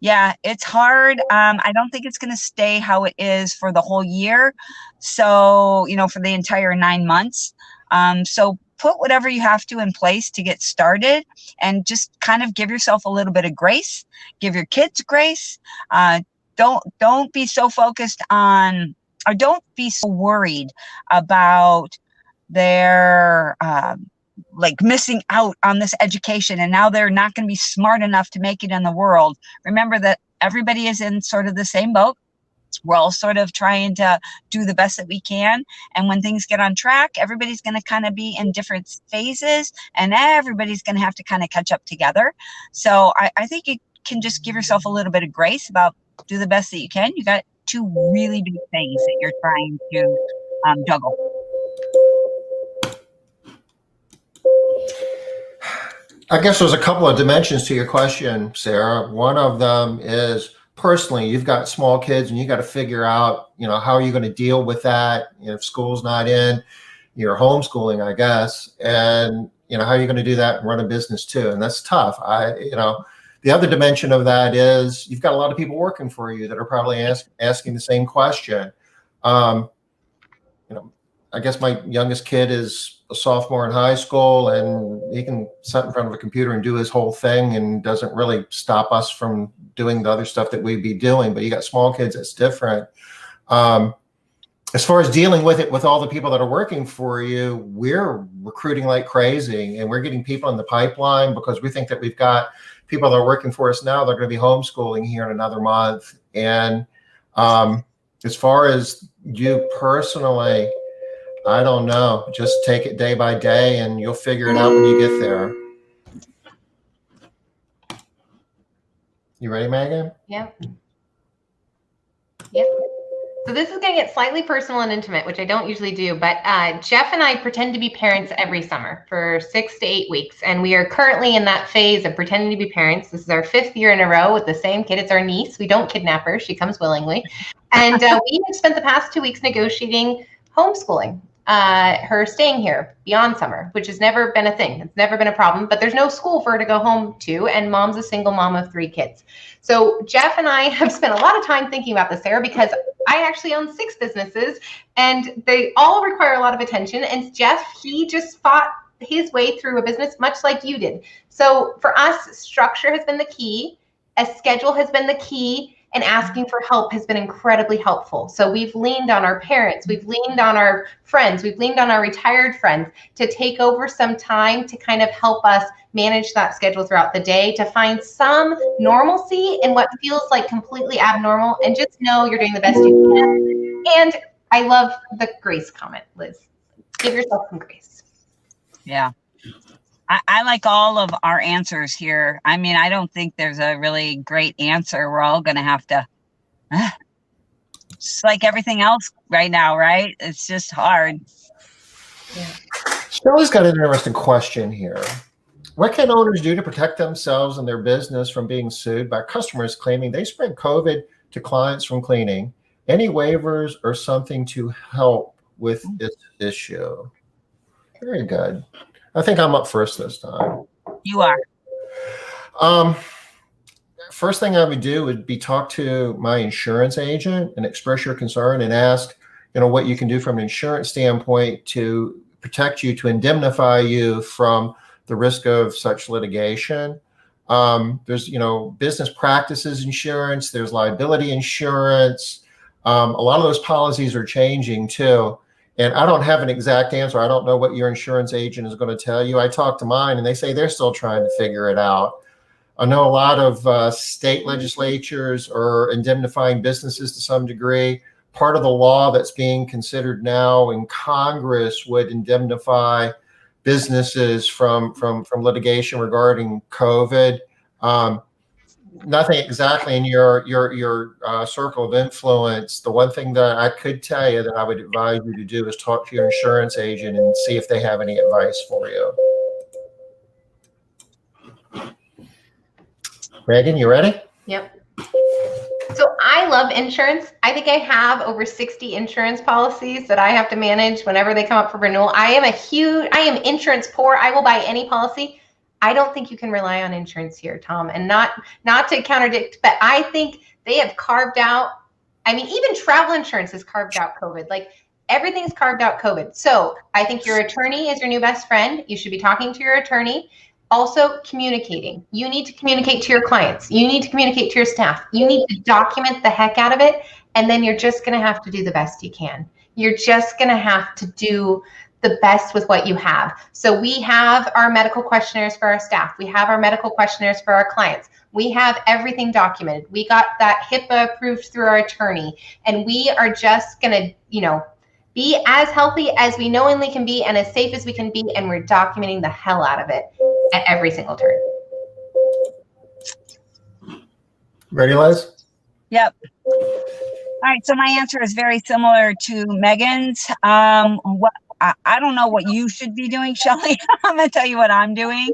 yeah, it's hard. I don't think it's going to stay how it is for the whole year. So, you know, for the entire 9 months. So put whatever you have to in place to get started and just kind of give yourself a little bit of grace, give your kids grace. Don't be so focused on, or don't be so worried about their, like missing out on this education. And now they're not going to be smart enough to make it in the world. Remember that everybody is in sort of the same boat. We're all sort of trying to do the best that we can. And when things get on track, everybody's going to kind of be in different phases and everybody's going to have to kind of catch up together. So I think you can just give yourself a little bit of grace about do the best that you can. You got two really big things that you're trying to juggle?
I guess there's a couple of dimensions to your question, Sarah. One of them is personally, you've got small kids and you got to figure out, how are you going to deal with that? If school's not in, you're homeschooling, I guess. And, how are you going to do that and run a business too? And that's tough. The other dimension of that is you've got a lot of people working for you that are probably asking the same question. I guess my youngest kid is a sophomore in high school, and he can sit in front of a computer and do his whole thing and doesn't really stop us from doing the other stuff that we'd be doing. But you got small kids, it's different. As far as dealing with it with all the people that are working for you, we're recruiting like crazy, and we're getting people in the pipeline because we think that we've got people that are working for us now. They're going to be homeschooling here in another month. And as far as you personally, I don't know. Just take it day by day, and you'll figure it out when you get there. You ready, Meaghan?
Yep. Yep. So this is going to get slightly personal and intimate, which I don't usually do, but Jeff and I pretend to be parents every summer for 6 to 8 weeks, and we are currently in that phase of pretending to be parents. This is our 5th year in a row with the same kid. It's our niece. We don't kidnap her. She comes willingly. And we have spent the past 2 weeks negotiating homeschooling, her staying here beyond summer, which has never been a thing. It's never been a problem, but there's no school for her to go home to, and mom's a single mom of 3 kids. So Jeff and I have spent a lot of time thinking about this, Sarah, because I actually own 6 businesses, and they all require a lot of attention. And Jeff, he just fought his way through a business much like you did. So for us, structure has been the key, a schedule has been the key, and asking for help has been incredibly helpful. So we've leaned on our parents, we've leaned on our friends, we've leaned on our retired friends to take over some time to kind of help us manage that schedule throughout the day, to find some normalcy in what feels like completely abnormal, and just know you're doing the best you can. And I love the grace comment, Liz. Give yourself some grace.
Yeah. I like all of our answers here. I mean, I don't think there's a really great answer. We're all going to have to, just like everything else right now, right? It's just hard.
Yeah.
Shirley's got an interesting question here. What can owners do to protect themselves and their business from being sued by customers claiming they spread COVID to clients from cleaning? Any waivers or something to help with this issue? Very good. I think I'm up first this time.
You are.
First thing I would do would be talk to my insurance agent and express your concern and ask, what you can do from an insurance standpoint to protect you, to indemnify you from the risk of such litigation. There's, business practices insurance, there's liability insurance. A lot of those policies are changing too. And I don't have an exact answer. I don't know what your insurance agent is going to tell you. I talked to mine and they say they're still trying to figure it out. I know a lot of state legislatures are indemnifying businesses to some degree. Part of the law that's being considered now in Congress would indemnify businesses from litigation regarding COVID. Nothing exactly in your circle of influence. The one thing that I could tell you that I would advise you to do is talk to your insurance agent and see if they have any advice for you. Meaghan, you ready?
Yep. So I love insurance. I think I have over 60 insurance policies that I have to manage whenever they come up for renewal. I am insurance poor. I will buy any policy. I don't think you can rely on insurance here, Tom, and not to contradict, but I think they have carved out, even travel insurance has carved out COVID. Like everything's carved out COVID. So I think your attorney is your new best friend. You should be talking to your attorney. Also communicating. You need to communicate to your clients. You need to communicate to your staff. You need to document the heck out of it. And then you're just going to have to do the best you can. You're just going to have to do the best with what you have. So we have our medical questionnaires for our staff. We have our medical questionnaires for our clients. We have everything documented. We got that HIPAA approved through our attorney. And we are just going to, be as healthy as we knowingly can be and as safe as we can be. And we're documenting the hell out of it at every single turn.
Ready, Liz?
Yep. All right, so my answer is very similar to Megan's. What I don't know what you should be doing, Shelley. I'm going to tell you what I'm doing.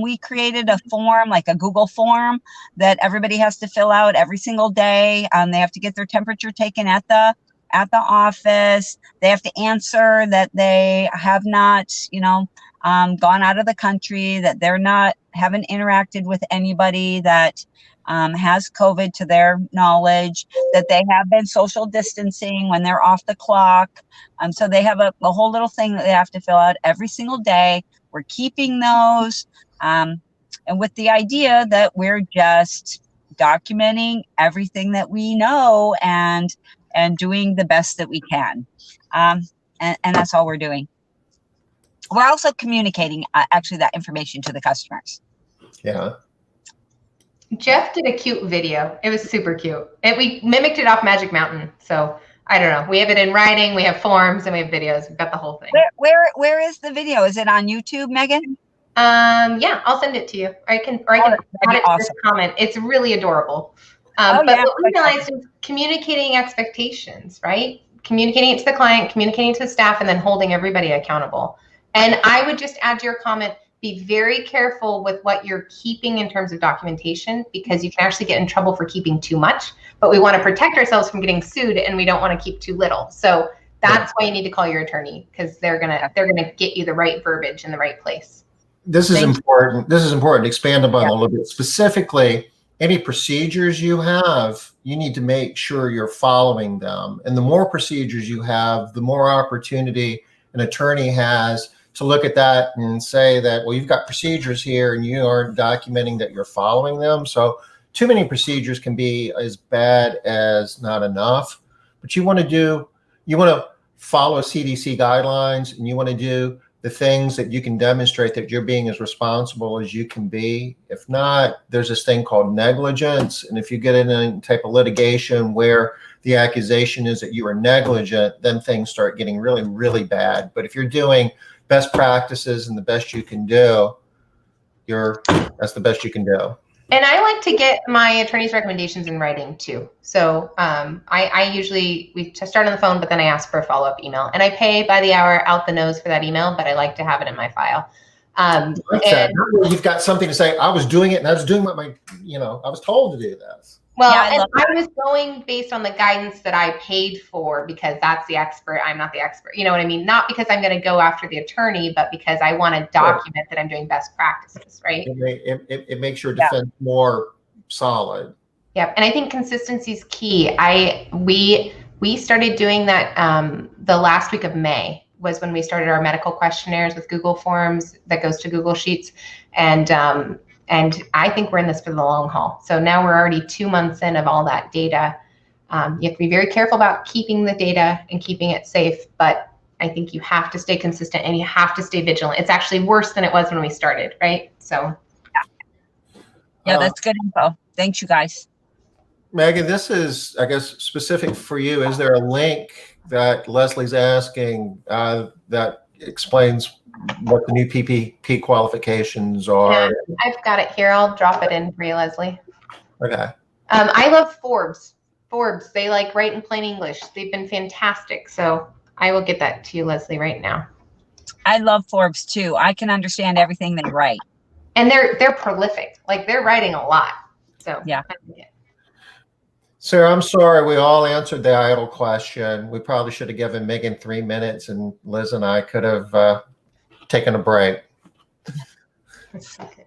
We created a form, like a Google form, that everybody has to fill out every single day. They have to get their temperature taken at the office. They have to answer that they have not, gone out of the country, that they're not, haven't interacted with anybody that has COVID to their knowledge, that they have been social distancing when they're off the clock. So they have a whole little thing that they have to fill out every single day. We're keeping those, and with the idea that we're just documenting everything that we know and doing the best that we can. And that's all we're doing. We're also communicating actually that information to the customers.
Yeah.
Jeff did a cute video. It was super cute. We mimicked it off Magic Mountain. So I don't know. We have it in writing, we have forms, and we have videos. We've got the whole thing.
Where is the video? Is it on YouTube, Megan?
Yeah, I'll send it to you. I can add it to this comment. It's really adorable. But what we realized is communicating expectations, right? Communicating it to the client, communicating it to the staff, and then holding everybody accountable. And I would just add to your comment, be very careful with what you're keeping in terms of documentation, because you can actually get in trouble for keeping too much, but we want to protect ourselves from getting sued, and we don't want to keep too little. So that's why you need to call your attorney, because they're gonna get you the right verbiage in the right place.
This is important. This is important. Expand upon a little bit. Specifically, any procedures you have, you need to make sure you're following them. And the more procedures you have, the more opportunity an attorney has to look at that and say that, well, you've got procedures here and you aren't documenting that you're following them. So too many procedures can be as bad as not enough. But you want to follow CDC guidelines, and you want to do the things that you can demonstrate that you're being as responsible as you can be. If not, there's this thing called negligence. And if you get in a type of litigation where the accusation is that you are negligent, then things start getting really, really bad. But if you're doing best practices and the best you can do, that's the best you can do.
And I like to get my attorney's recommendations in writing too. So I usually, we start on the phone, but then I ask for a follow-up email, and I pay by the hour out the nose for that email, but I like to have it in my file.
You've got something to say. I was doing it, and I was doing what I was told to do this.
Well, I was going based on the guidance that I paid for, because that's the expert. I'm not the expert. You know what I mean? Not because I'm going to go after the attorney, but because I want to document that I'm doing best practices, right?
It makes your defense more solid.
Yep. And I think consistency is key. We started doing that the last week of May was when we started our medical questionnaires with Google Forms that goes to Google Sheets. And I think we're in this for the long haul. So now we're already 2 months in of all that data. You have to be very careful about keeping the data and keeping it safe. But I think you have to stay consistent and you have to stay vigilant. It's actually worse than it was when we started, right? So.
Yeah, that's good info. Thanks, you guys.
Megan, this is, I guess, specific for you. Is there a link that Leslie's asking that explains what the new PPP qualifications are?
Yeah, I've got it here. I'll drop it in for you, Leslie.
Okay.
I love Forbes. They write in plain English. They've been fantastic. So I will get that to you, Leslie, right now.
I love Forbes too. I can understand everything they write.
And they're prolific. They're writing a lot. So
yeah.
Sarah, I'm sorry we all answered the idle question. We probably should have given Meaghan 3 minutes, and Liz and I could have taken a break.
Okay.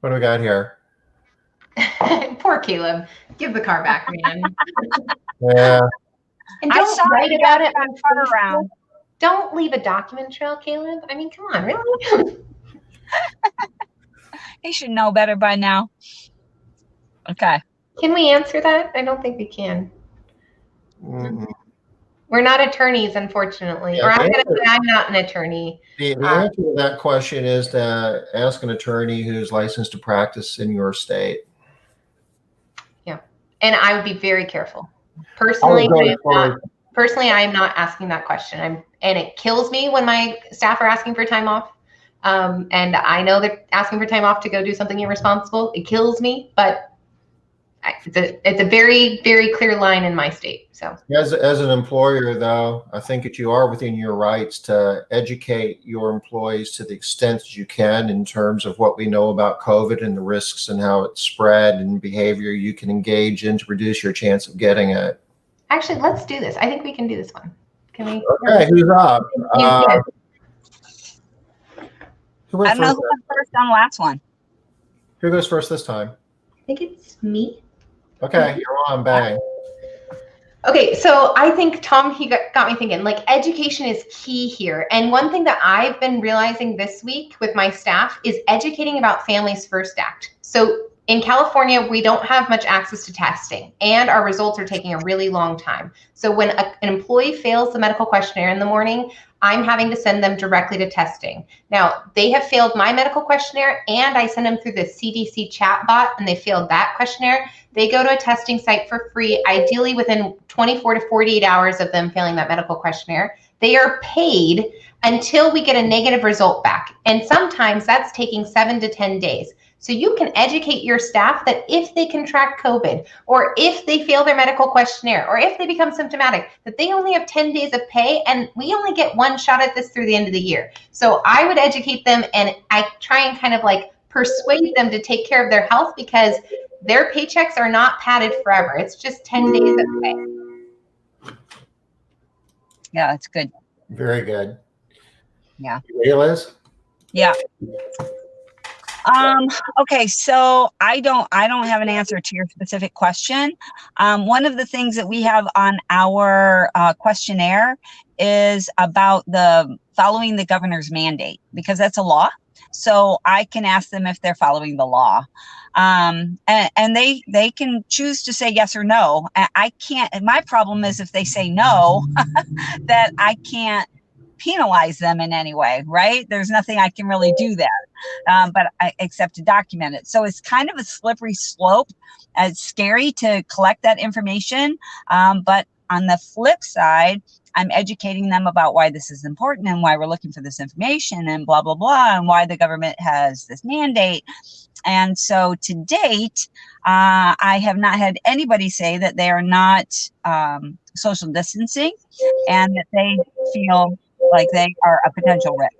What do we got here?
Poor Caleb. Give the car back, man.
Yeah.
And don't write about it on Facebook. Don't leave a document trail, Caleb. I mean, come on, really?
He should know better by now. Okay.
Can we answer that? I don't think we can.
Mm-hmm.
We're not attorneys, unfortunately.
Yeah,
or I'm going to say I'm not an attorney.
The answer to that question is to ask an attorney who's licensed to practice in your state.
Yeah. And I would be very careful. Personally, I am not asking that question. And it kills me when my staff are asking for time off. And I know they're asking for time off to go do something irresponsible. It kills me, but it's a very, very clear line in my state. So
as an employer, though, I think that you are within your rights to educate your employees to the extent that you can in terms of what we know about COVID and the risks and how it's spread and behavior you can engage in to reduce your chance of getting it.
Actually, let's do this. I think we can do this one. Can we?
Okay, who's up? Who went
I don't know
first?
who went first on the last one.
Who goes first this time?
I think it's me.
Okay, you're on, bang.
Okay, so I think, Tom, he got me thinking, like, education is key here. And one thing that I've been realizing this week with my staff is educating about Families First Act. So in California, we don't have much access to testing, and our results are taking a really long time. So when an employee fails the medical questionnaire in the morning, I'm having to send them directly to testing. Now, they have failed my medical questionnaire, and I send them through the CDC chatbot, and they failed that questionnaire. They go to a testing site for free, ideally within 24 to 48 hours of them failing that medical questionnaire. They are paid until we get a negative result back. And sometimes that's taking 7 to 10 days. So you can educate your staff that if they contract COVID, or if they fail their medical questionnaire, or if they become symptomatic, that they only have 10 days of pay, and we only get one shot at this through the end of the year. So I would educate them, and I try and kind of like persuade them to take care of their health, because their paychecks are not padded forever. It's just 10 days of pay.
Yeah, that's good.
Very good.
Yeah.
Hey, Liz?
Yeah. Okay, so I don't have an answer to your specific question. One of the things that we have on our questionnaire is about the following the governor's mandate, because that's a law. So I can ask them if they're following the law. And they can choose to say yes or no. I can't, and my problem is if they say no, that I can't penalize them in any way, right? There's nothing I can really do there, except to document it. So it's kind of a slippery slope. It's scary to collect that information. But on the flip side, I'm educating them about why this is important and why we're looking for this information and blah, blah, blah, and why the government has this mandate. And so to date, I have not had anybody say that they are not social distancing and that they feel like they are a potential risk.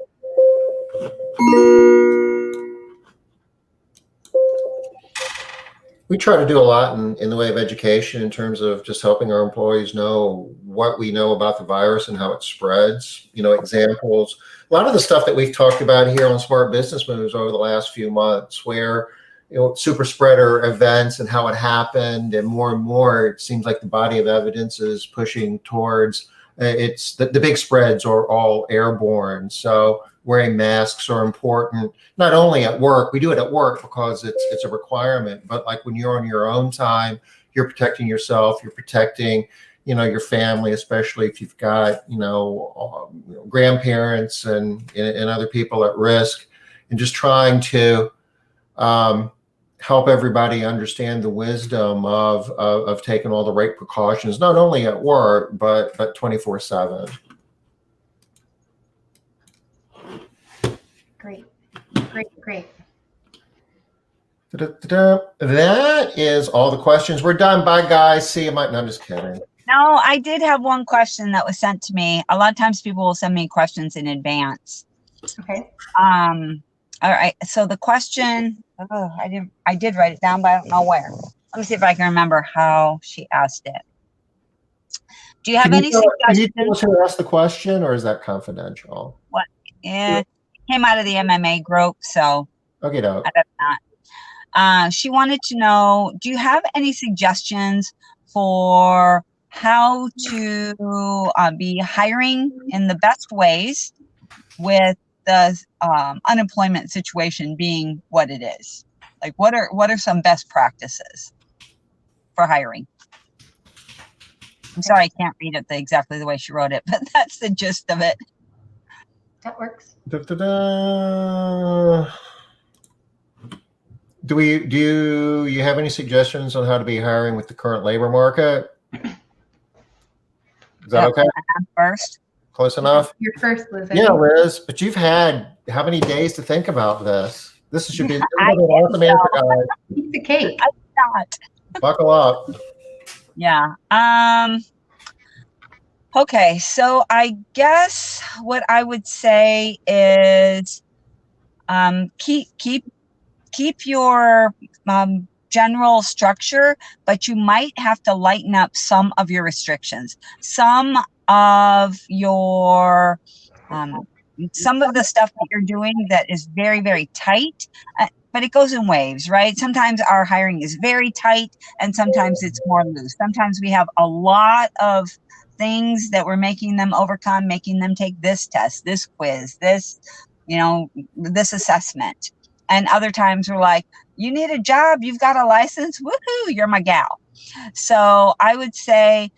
We try to do a lot in the way of education in terms of just helping our employees know what we know about the virus and how it spreads, examples. A lot of the stuff that we've talked about here on Smart Business Moves over the last few months, where, super spreader events and how it happened, and more, it seems like the body of evidence is pushing towards it's the big spreads are all airborne. So wearing masks are important, not only at work. We do it at work because it's a requirement, but like when you're on your own time, you're protecting yourself, you're protecting, your family, especially if you've got, grandparents and other people at risk, and just trying to help everybody understand the wisdom of taking all the right precautions, not only at work, but 24/7.
Great.
That is all the questions. We're done. Bye, guys. See you. No, I'm just kidding.
No, I did have one question that was sent to me. A lot of times people will send me questions in advance.
Okay.
All right. So the question, I did write it down, but I don't know where. Let me see if I can remember how she asked it. Do you have any suggestions?
Can you tell us who asked the question, or is that confidential?
What? Yeah, it came out of the MMA group, so
okay, no.
I don't know. She wanted to know, do you have any suggestions for how to be hiring in the best ways with the unemployment situation being what it is? Like, what are some best practices for hiring? I'm sorry, I can't read it exactly the way she wrote it, but that's the gist of it.
That works.
Do you have any suggestions on how to be hiring with the current labor market? Is that okay?
First.
Close enough?
You're first, Liz.
Yeah, Liz, but you've had how many days to think about this? This should be an awesome answer, guys.
Piece of cake.
Buckle up.
Yeah. Okay, so I guess what I would say is keep your general structure, but you might have to lighten up some of your restrictions. Some of your some of the stuff that you're doing that is very, very tight, but it goes in waves, right? Sometimes our hiring is very tight and sometimes it's more loose. Sometimes we have a lot of things that we're making them overcome, making them take this test, this quiz, this, this assessment. And other times we're like, you need a job, you've got a license, woohoo, you're my gal. So I would say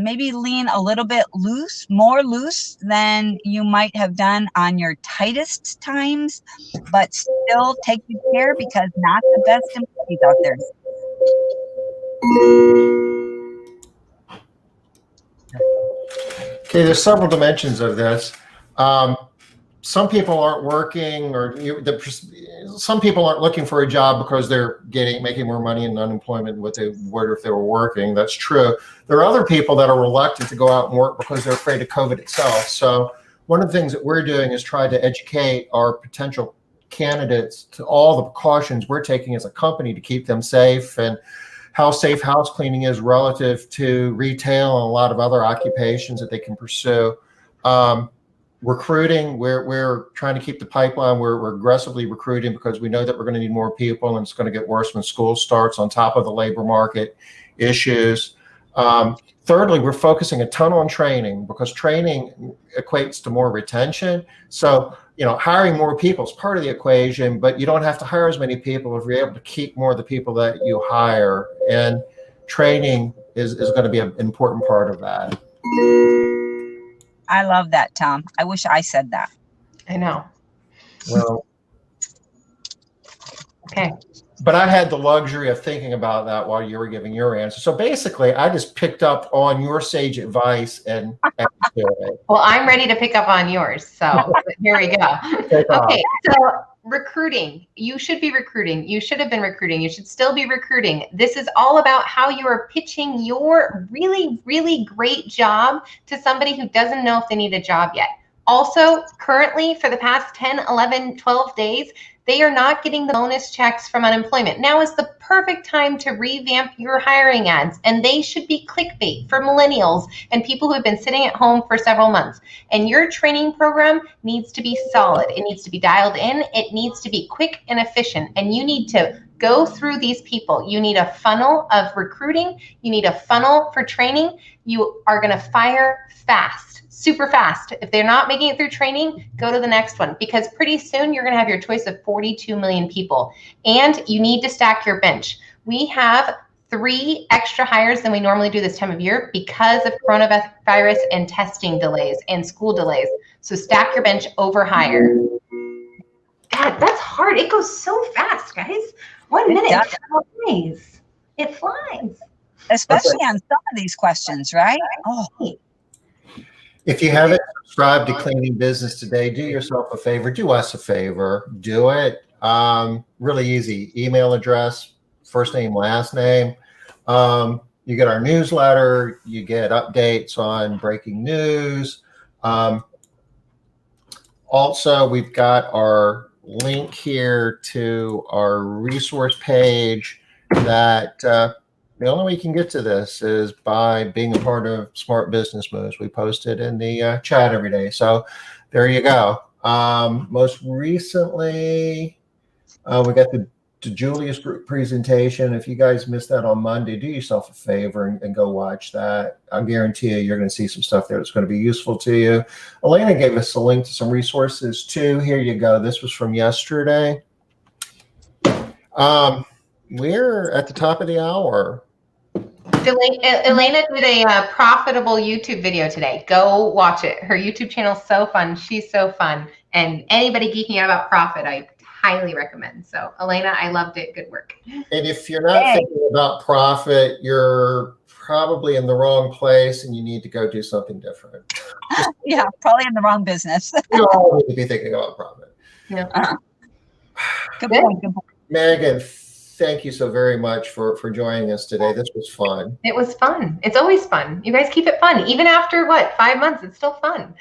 maybe lean a little bit loose, more loose than you might have done on your tightest times, but still take good care because not the best employees out there.
Okay, there's several dimensions of this. Some people aren't working, or some people aren't looking for a job because they're making more money in unemployment than what they would if they were working. That's true. There are other people that are reluctant to go out and work because they're afraid of COVID itself. So one of the things that we're doing is try to educate our potential candidates to all the precautions we're taking as a company to keep them safe, and how safe house cleaning is relative to retail and a lot of other occupations that they can pursue. Recruiting, we're trying to keep the pipeline. We're aggressively recruiting because we know that we're going to need more people, and it's going to get worse when school starts, on top of the labor market issues. Thirdly, we're focusing a ton on training because training equates to more retention. So, hiring more people is part of the equation, but you don't have to hire as many people if you're able to keep more of the people that you hire. And training is going to be an important part of that.
I love that, Tom. I wish I said that.
I know.
Well,
okay.
But I had the luxury of thinking about that while you were giving your answer. So basically, I just picked up on your sage advice and it.
Well, I'm ready to pick up on yours. So here we go. Okay, so recruiting. You should be recruiting. You should have been recruiting. You should still be recruiting. This is all about how you are pitching your really, really great job to somebody who doesn't know if they need a job yet. Also, currently, for the past 10, 11, 12 days, they are not getting the bonus checks from unemployment. Now is the perfect time to revamp your hiring ads, and they should be clickbait for millennials and people who have been sitting at home for several months. And your training program needs to be solid. It needs to be dialed in. It needs to be quick and efficient. And you need to go through these people. You need a funnel of recruiting. You need a funnel for training. You are going to fire fast. Super fast. If they're not making it through training, go to the next one, because pretty soon you're going to have your choice of 42 million people, and you need to stack your bench. We have 3 extra hires than we normally do this time of year because of coronavirus and testing delays and school delays. So stack your bench over hire. God, that's hard. It goes so fast, guys. 1 minute, it flies. It flies.
Especially on some of these questions, right? Oh.
If you haven't subscribed to Cleaning Business Today, do yourself a favor. Do us a favor. Do it. Really easy. Email address, first name, last name. You get our newsletter. You get updates on breaking news. Also, we've got our link here to our resource page that the only way you can get to this is by being a part of Smart Business Moves. We post it in the chat every day. So there you go. Most recently, we got the Julia's group presentation. If you guys missed that on Monday, do yourself a favor and go watch that. I guarantee you're going to see some stuff there that's going to be useful to you. Elena gave us a link to some resources too. Here you go. This was from yesterday. We're at the top of the hour.
Elena did a profitable YouTube video today. Go watch it. Her YouTube channel is so fun. She's so fun. And anybody geeking out about profit, I highly recommend. So Elena, I loved it. Good work.
And if you're not thinking about profit, you're probably in the wrong place and you need to go do something different.
Yeah, probably in the wrong business.
You all need to be thinking about profit.
Yeah.
Good point.
Meaghan, thank you so very much for joining us today. This was fun.
It was fun. It's always fun. You guys keep it fun. Even after, 5 months, it's still fun.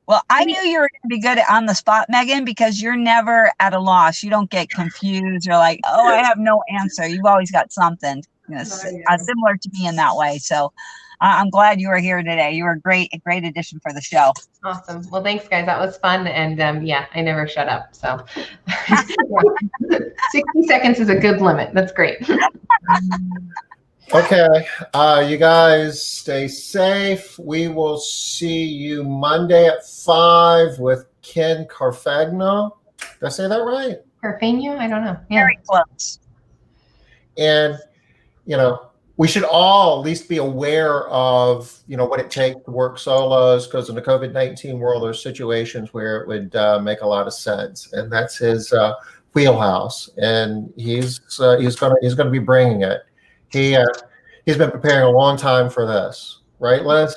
Well, I knew you were going to be good on the spot, Meaghan, because you're never at a loss. You don't get confused or like, oh, I have no answer. You've always got something, similar to me in that way. So I'm glad you were here today. You were a great addition for the show.
Awesome. Well, thanks, guys. That was fun. And I never shut up. So 60 seconds is a good limit. That's great.
Okay, you guys stay safe. We will see you Monday at 5 with Ken Carfagno. Did I say that right?
Carfagno? I don't know. Yeah.
Very close.
And, we should all at least be aware of, what it takes to work solos, because in the COVID-19 world, there's situations where it would make a lot of sense. And that's his wheelhouse. And he's going to be bringing it. He's been preparing a long time for this, right, Liz?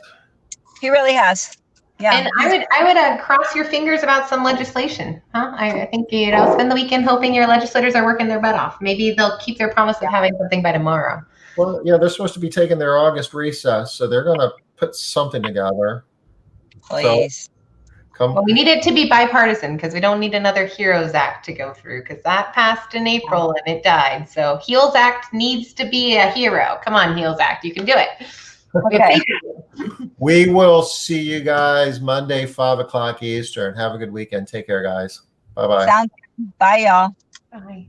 He really has. Yeah.
And I would cross your fingers about some legislation, huh? I think spend the weekend hoping your legislators are working their butt off. Maybe they'll keep their promise of having something by tomorrow.
Well, they're supposed to be taking their August recess, so they're going to put something together.
Please.
Well, we need it to be bipartisan because we don't need another HEROES Act to go through because that passed in April and it died. So HEALS Act needs to be a hero. Come on, HEALS Act. You can do it.
Okay.
We will see you guys Monday, 5 o'clock Eastern. Have a good weekend. Take care, guys. Bye-bye.
Bye, y'all.
Bye.